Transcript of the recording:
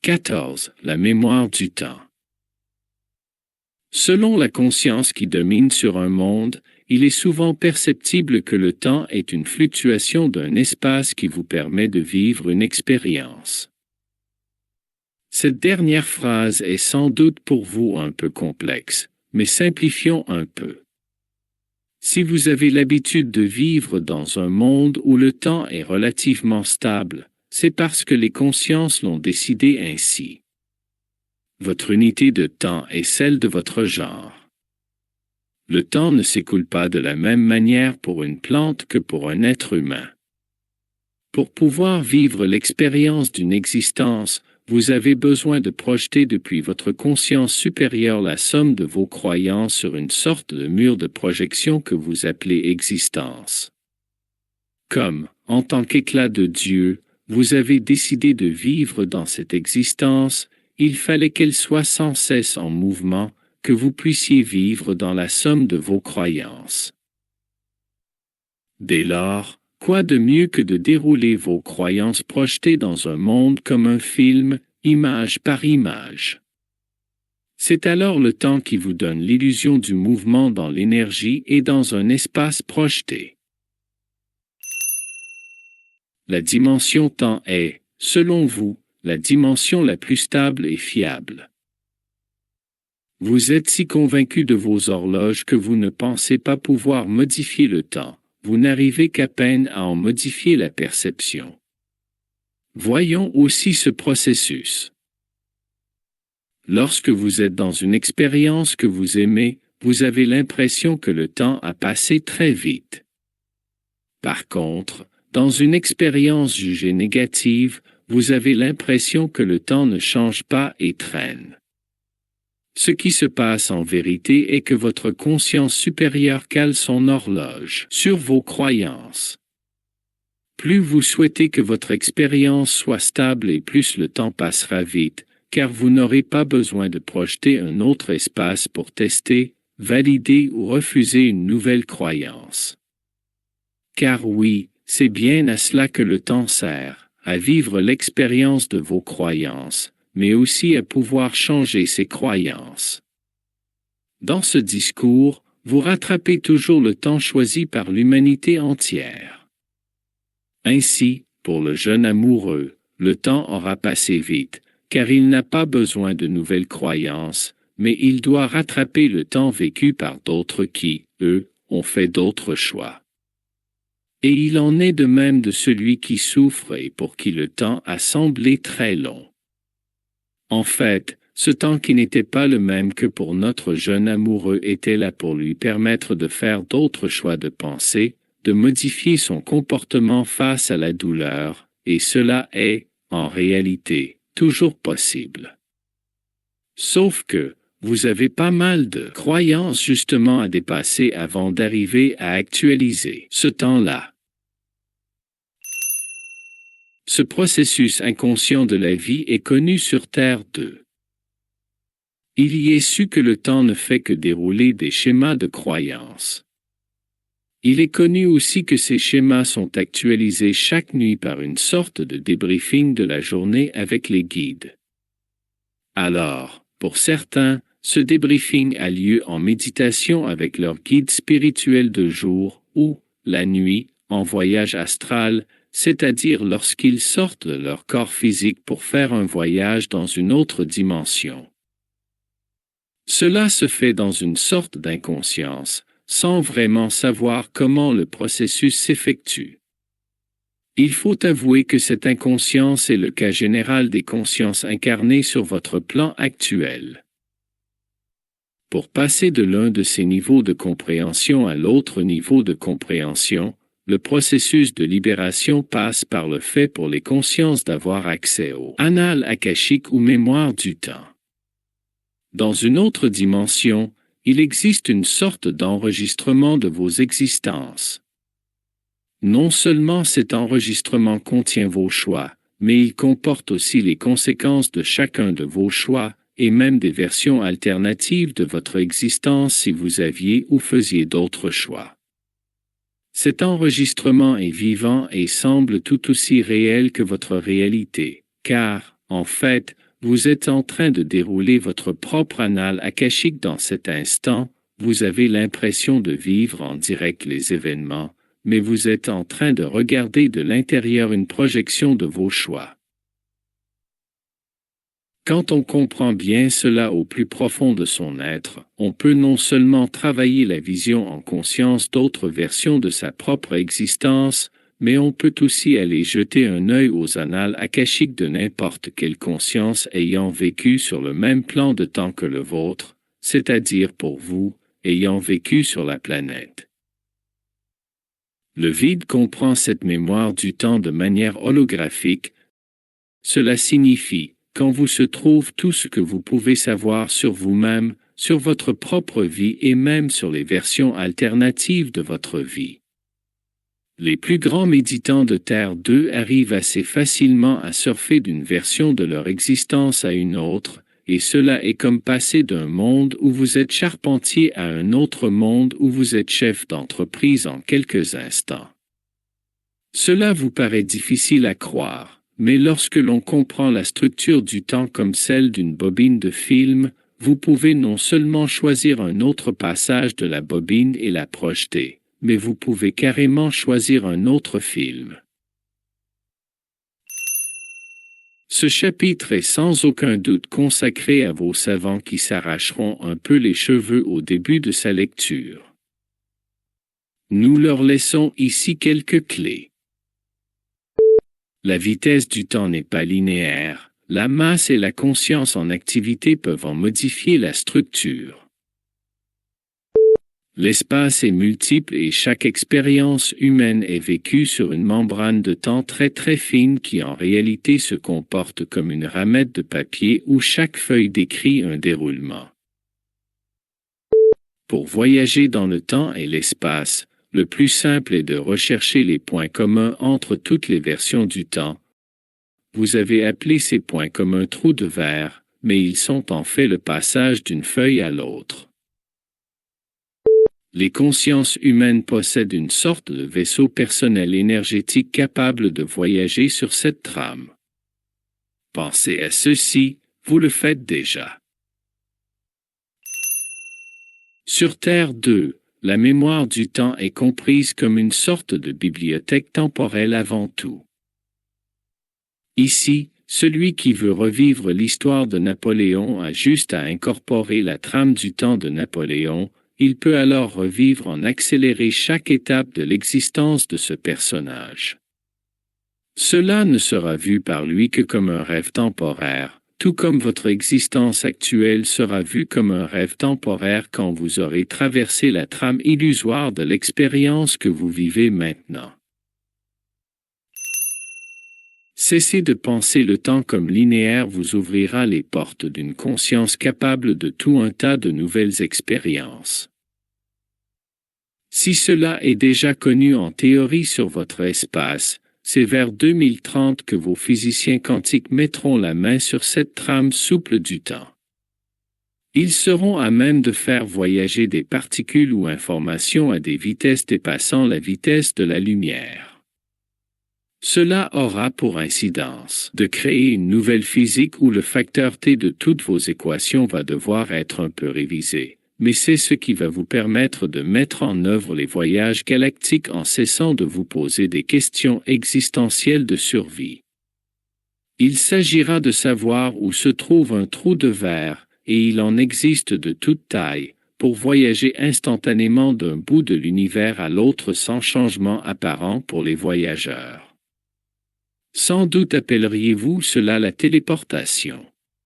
14. La mémoire du temps. Selon la conscience qui domine sur un monde, il est souvent perceptible que le temps est une fluctuation d'un espace qui vous permet de vivre une expérience. Cette dernière phrase est sans doute pour vous un peu complexe, mais simplifions un peu. Si vous avez l'habitude de vivre dans un monde où le temps est relativement stable, c'est parce que les consciences l'ont décidé ainsi. Votre unité de temps est celle de votre genre. Le temps ne s'écoule pas de la même manière pour une plante que pour un être humain. Pour pouvoir vivre l'expérience d'une existence, vous avez besoin de projeter depuis votre conscience supérieure la somme de vos croyances sur une sorte de mur de projection que vous appelez existence. Comme, en tant qu'éclat de Dieu, vous avez décidé de vivre dans cette existence, il fallait qu'elle soit sans cesse en mouvement, que vous puissiez vivre dans la somme de vos croyances. Dès lors, quoi de mieux que de dérouler vos croyances projetées dans un monde comme un film, image par image. C'est alors le temps qui vous donne l'illusion du mouvement dans l'énergie et dans un espace projeté. La dimension temps est, selon vous, la dimension la plus stable et fiable. Vous êtes si convaincu de vos horloges que vous ne pensez pas pouvoir modifier le temps, vous n'arrivez qu'à peine à en modifier la perception. Voyons aussi ce processus. Lorsque vous êtes dans une expérience que vous aimez, vous avez l'impression que le temps a passé très vite. Par contre, dans une expérience jugée négative, vous avez l'impression que le temps ne change pas et traîne. Ce qui se passe en vérité est que votre conscience supérieure cale son horloge sur vos croyances. Plus vous souhaitez que votre expérience soit stable et plus le temps passera vite, car vous n'aurez pas besoin de projeter un autre espace pour tester, valider ou refuser une nouvelle croyance. Car oui, c'est bien à cela que le temps sert, à vivre l'expérience de vos croyances, mais aussi à pouvoir changer ses croyances. Dans ce discours, vous rattrapez toujours le temps choisi par l'humanité entière. Ainsi, pour le jeune amoureux, le temps aura passé vite, car il n'a pas besoin de nouvelles croyances, mais il doit rattraper le temps vécu par d'autres qui, eux, ont fait d'autres choix. Et il en est de même de celui qui souffre et pour qui le temps a semblé très long. En fait, ce temps qui n'était pas le même que pour notre jeune amoureux était là pour lui permettre de faire d'autres choix de pensée, de modifier son comportement face à la douleur, et cela est, en réalité, toujours possible. Sauf que, vous avez pas mal de croyances justement à dépasser avant d'arriver à actualiser ce temps-là. Ce processus inconscient de la vie est connu sur Terre 2. Il y est su que le temps ne fait que dérouler des schémas de croyances. Il est connu aussi que ces schémas sont actualisés chaque nuit par une sorte de débriefing de la journée avec les guides. Alors, pour certains, ce débriefing a lieu en méditation avec leur guide spirituel de jour ou, la nuit, en voyage astral, c'est-à-dire lorsqu'ils sortent de leur corps physique pour faire un voyage dans une autre dimension. Cela se fait dans une sorte d'inconscience, sans vraiment savoir comment le processus s'effectue. Il faut avouer que cette inconscience est le cas général des consciences incarnées sur votre plan actuel. Pour passer de l'un de ces niveaux de compréhension à l'autre niveau de compréhension, le processus de libération passe par le fait pour les consciences d'avoir accès aux annales akashiques ou mémoire du temps. Dans une autre dimension, il existe une sorte d'enregistrement de vos existences. Non seulement cet enregistrement contient vos choix, mais il comporte aussi les conséquences de chacun de vos choix, et même des versions alternatives de votre existence si vous aviez ou faisiez d'autres choix. Cet enregistrement est vivant et semble tout aussi réel que votre réalité, car, en fait, vous êtes en train de dérouler votre propre annale akashique dans cet instant, vous avez l'impression de vivre en direct les événements, mais vous êtes en train de regarder de l'intérieur une projection de vos choix. Quand on comprend bien cela au plus profond de son être, on peut non seulement travailler la vision en conscience d'autres versions de sa propre existence, mais on peut aussi aller jeter un œil aux annales akashiques de n'importe quelle conscience ayant vécu sur le même plan de temps que le vôtre, c'est-à-dire pour vous, ayant vécu sur la planète. Le vide comprend cette mémoire du temps de manière holographique. Cela signifie qu'en vous se trouve tout ce que vous pouvez savoir sur vous-même, sur votre propre vie et même sur les versions alternatives de votre vie. Les plus grands méditants de Terre 2 arrivent assez facilement à surfer d'une version de leur existence à une autre, et cela est comme passer d'un monde où vous êtes charpentier à un autre monde où vous êtes chef d'entreprise en quelques instants. Cela vous paraît difficile à croire. Mais lorsque l'on comprend la structure du temps comme celle d'une bobine de film, vous pouvez non seulement choisir un autre passage de la bobine et la projeter, mais vous pouvez carrément choisir un autre film. Ce chapitre est sans aucun doute consacré à vos savants qui s'arracheront un peu les cheveux au début de sa lecture. Nous leur laissons ici quelques clés. La vitesse du temps n'est pas linéaire, la masse et la conscience en activité peuvent en modifier la structure. L'espace est multiple et chaque expérience humaine est vécue sur une membrane de temps très très fine qui en réalité se comporte comme une ramette de papier où chaque feuille décrit un déroulement. Pour voyager dans le temps et l'espace, le plus simple est de rechercher les points communs entre toutes les versions du temps. Vous avez appelé ces points communs trous de verre, mais ils sont en fait le passage d'une feuille à l'autre. Les consciences humaines possèdent une sorte de vaisseau personnel énergétique capable de voyager sur cette trame. Pensez à ceci, vous le faites déjà. Sur Terre 2, la mémoire du temps est comprise comme une sorte de bibliothèque temporelle avant tout. Ici, celui qui veut revivre l'histoire de Napoléon a juste à incorporer la trame du temps de Napoléon, il peut alors revivre en accéléré chaque étape de l'existence de ce personnage. Cela ne sera vu par lui que comme un rêve temporaire, tout comme votre existence actuelle sera vue comme un rêve temporaire quand vous aurez traversé la trame illusoire de l'expérience que vous vivez maintenant. Cessez de penser le temps comme linéaire vous ouvrira les portes d'une conscience capable de tout un tas de nouvelles expériences. Si cela est déjà connu en théorie sur votre espace, c'est vers 2030 que vos physiciens quantiques mettront la main sur cette trame souple du temps. Ils seront à même de faire voyager des particules ou informations à des vitesses dépassant la vitesse de la lumière. Cela aura pour incidence de créer une nouvelle physique où le facteur T de toutes vos équations va devoir être un peu révisé. Mais c'est ce qui va vous permettre de mettre en œuvre les voyages galactiques en cessant de vous poser des questions existentielles de survie. Il s'agira de savoir où se trouve un trou de verre, et il en existe de toute taille, pour voyager instantanément d'un bout de l'univers à l'autre sans changement apparent pour les voyageurs. Sans doute appelleriez-vous cela la téléportation.